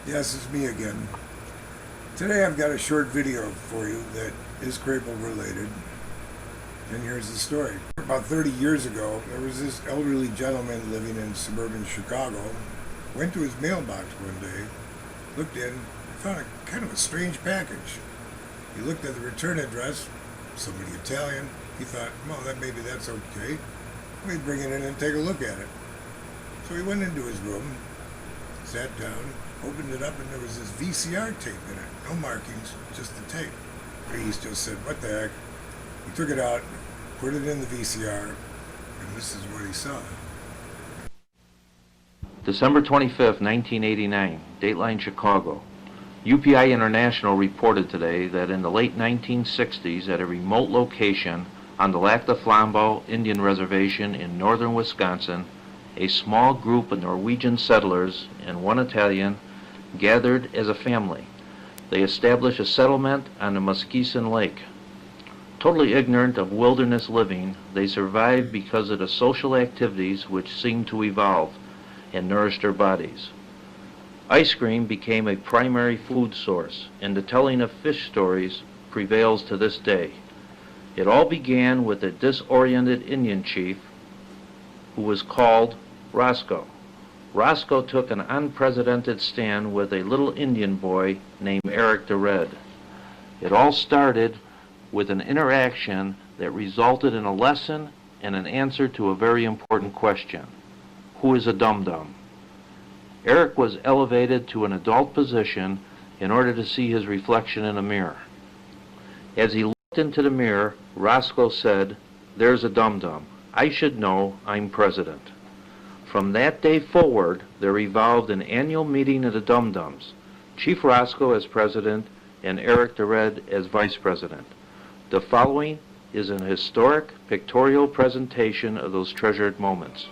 Yes, it's me again. Today I've got a short video for you that is Kraabel related, and here's the story. About 30 years ago, there was this elderly gentleman living in suburban Chicago. Went to his mailbox one day, looked in, found a kind of a strange package. He looked at the return address, somebody Italian. He thought, well, maybe that's okay. Let me bring it in and take a look at it. So he went into his room, sat down, opened it up, and there was this VCR tape in it. No markings, just the tape. He just said, what the heck? He took it out, put it in the VCR, and this is what he saw. December 25, 1989, Dateline Chicago. UPI International reported today that in the late 1960s at a remote location on the Lac de Flambeau Indian Reservation in northern Wisconsin, a small group of Norwegian settlers and one Italian gathered as a family. They established a settlement on the Muskegon Lake. Totally ignorant of wilderness living, they survived because of the social activities which seemed to evolve and nourish their bodies. Ice cream became a primary food source, and the telling of fish stories prevails to this day. It all began with a disoriented Indian chief who was called Roscoe. Roscoe took an unprecedented stand with a little Indian boy named Eric the Red. It all started with an interaction that resulted in a lesson and an answer to a very important question. Who is a dum-dum? Eric was elevated to an adult position in order to see his reflection in a mirror. As he looked into the mirror, Roscoe said, "There's a dum-dum. I should know I'm president." From that day forward, there evolved an annual meeting of the dum-dums, Chief Roscoe as president and Eric the Red as vice president. The following is an historic pictorial presentation of those treasured moments.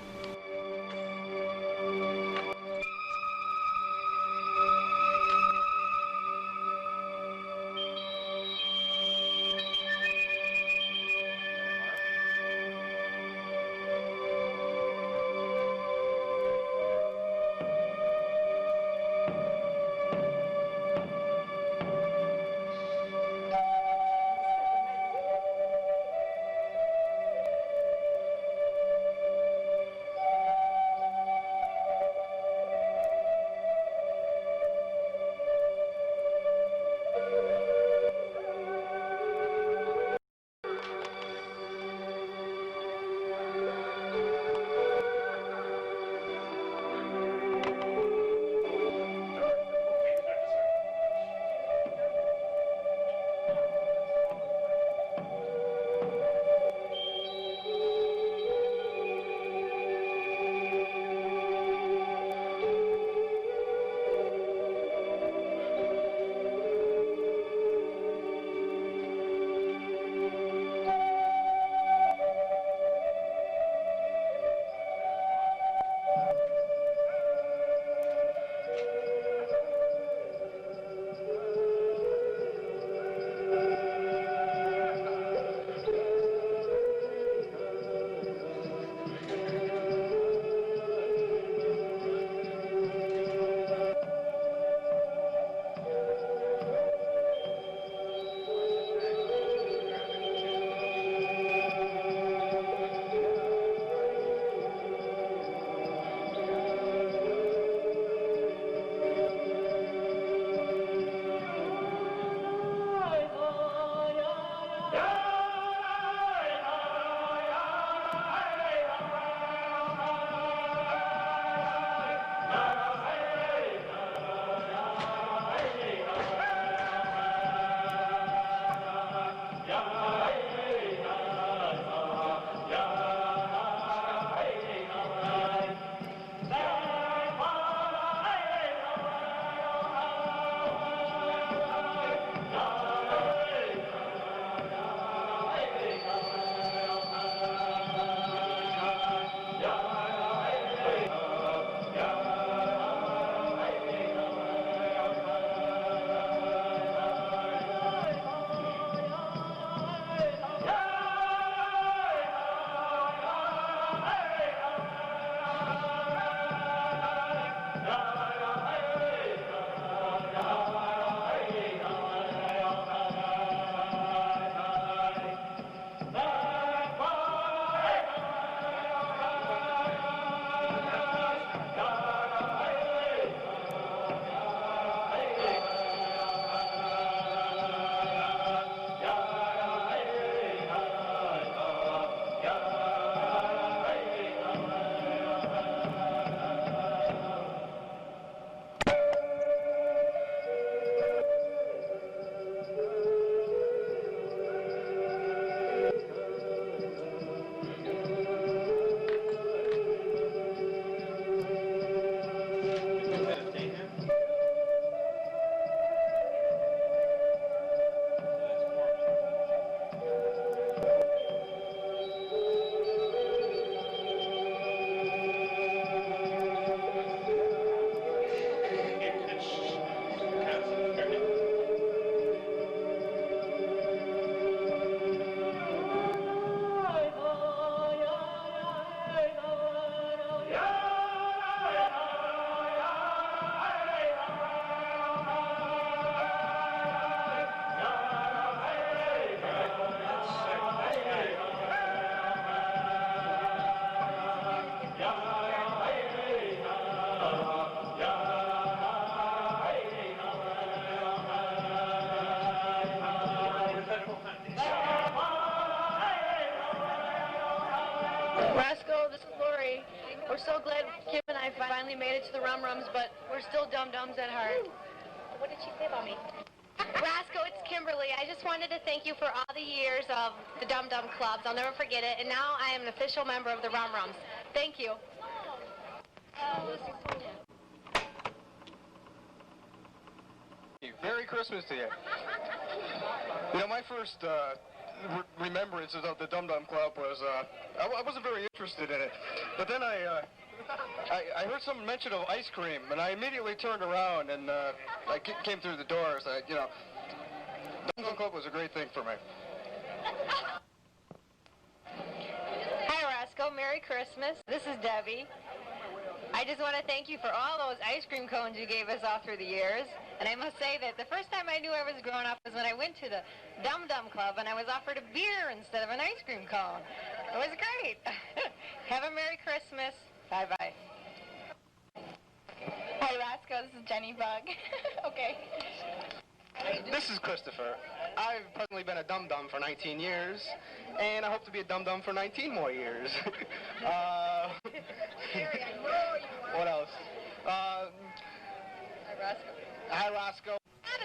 finally made it to the Rum Rums, but we're still dum-dums at heart. What did she say about me? Rasco, it's Kimberly. I just wanted to thank you for all the years of the Dum Dum Clubs. I'll never forget it. And now I am an official member of the Rum Rums. Thank you. Merry Christmas to you. You know, my first remembrance of the Dum Dum Club was I wasn't very interested in it, but then I heard someone mention of ice cream, and I immediately turned around and I came through the doors. You know, Dum Dum Club was a great thing for me. Hi, Rasco. Merry Christmas. This is Debbie. I just want to thank you for all those ice cream cones you gave us all through the years. And I must say that the first time I knew I was growing up was when I went to the Dum Dum Club and I was offered a beer instead of an ice cream cone. It was great. Have a Merry Christmas. Bye-bye. Hi, Rasco. This is Jenny Bug. Okay. This is Christopher. I've presently been a Dum Dum for 19 years, and I hope to be a Dum Dum for 19 more years. What else? Hi, Rasco. Hi, Roscoe.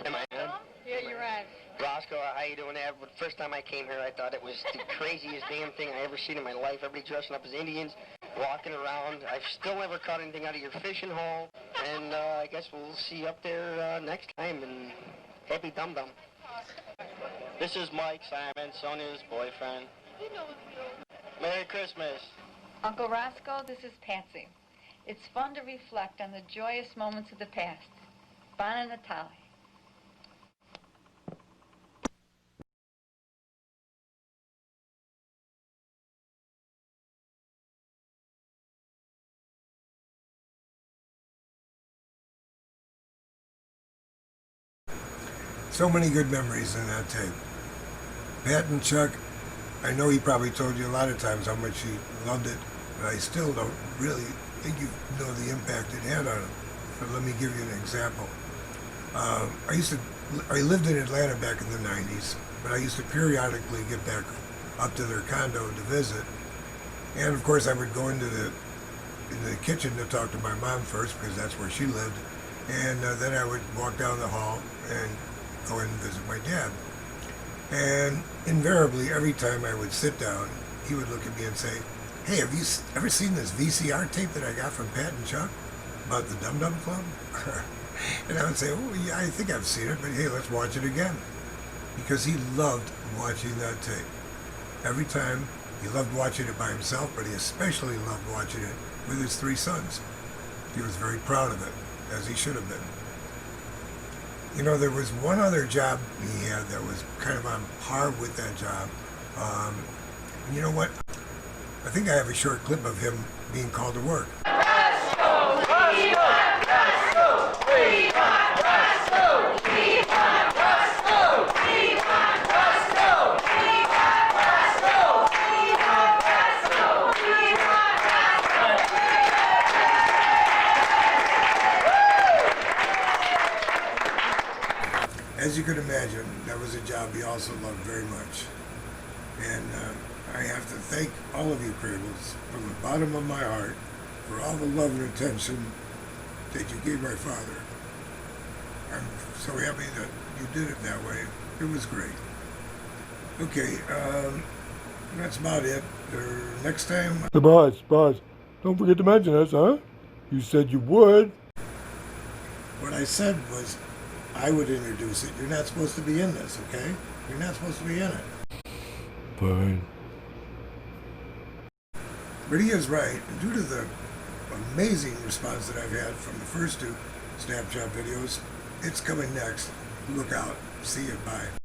Am I in? Yeah, you're right. Roscoe, how you doing there? The first time I came here, I thought it was the craziest damn thing I ever seen in my life. Everybody dressing up as Indians, walking around. I've still never caught anything out of your fishing hole, and I guess we'll see you up there next time, and happy Dum Dum. This is Mike Simon, Sonia's boyfriend. Merry Christmas. Uncle Roscoe, this is Patsy. It's fun to reflect on the joyous moments of the past. Bona Natale. So many good memories in that tape. Pat and Chuck, I know he probably told you a lot of times how much he loved it, but I still don't really think you know the impact it had on him. But let me give you an example. I lived in Atlanta back in the 90s, but I used to periodically get back up to their condo to visit. And of course I would go into the kitchen to talk to my mom first, because that's where she lived. And then I would walk down the hall and go in and visit my dad. And invariably, every time I would sit down, he would look at me and say, "Hey, have you ever seen this VCR tape that I got from Pat and Chuck about the Dum Dum Club?" And I would say, "Oh, yeah, I think I've seen it, but hey, let's watch it again." Because he loved watching that tape. Every time, he loved watching it by himself, but he especially loved watching it with his 3 sons. He was very proud of it, as he should have been. You know, there was one other job he had that was kind of on par with that job. And you know what? I think I have a short clip of him being called to work. As you could imagine, that was a job he also loved very much. And I have to thank all of you Kraabels from the bottom of my heart for all the love and attention that you gave my father. I'm so happy that you did it that way. It was great. Okay, that's about it. Next time... Hey, boss, don't forget to mention us, huh? You said you would. What I said was I would introduce it. You're not supposed to be in this, okay? You're not supposed to be in it. Fine. But he is right. Due to the amazing response that I've had from the first 2 Snapchat videos, it's coming next. Look out. See you. Bye.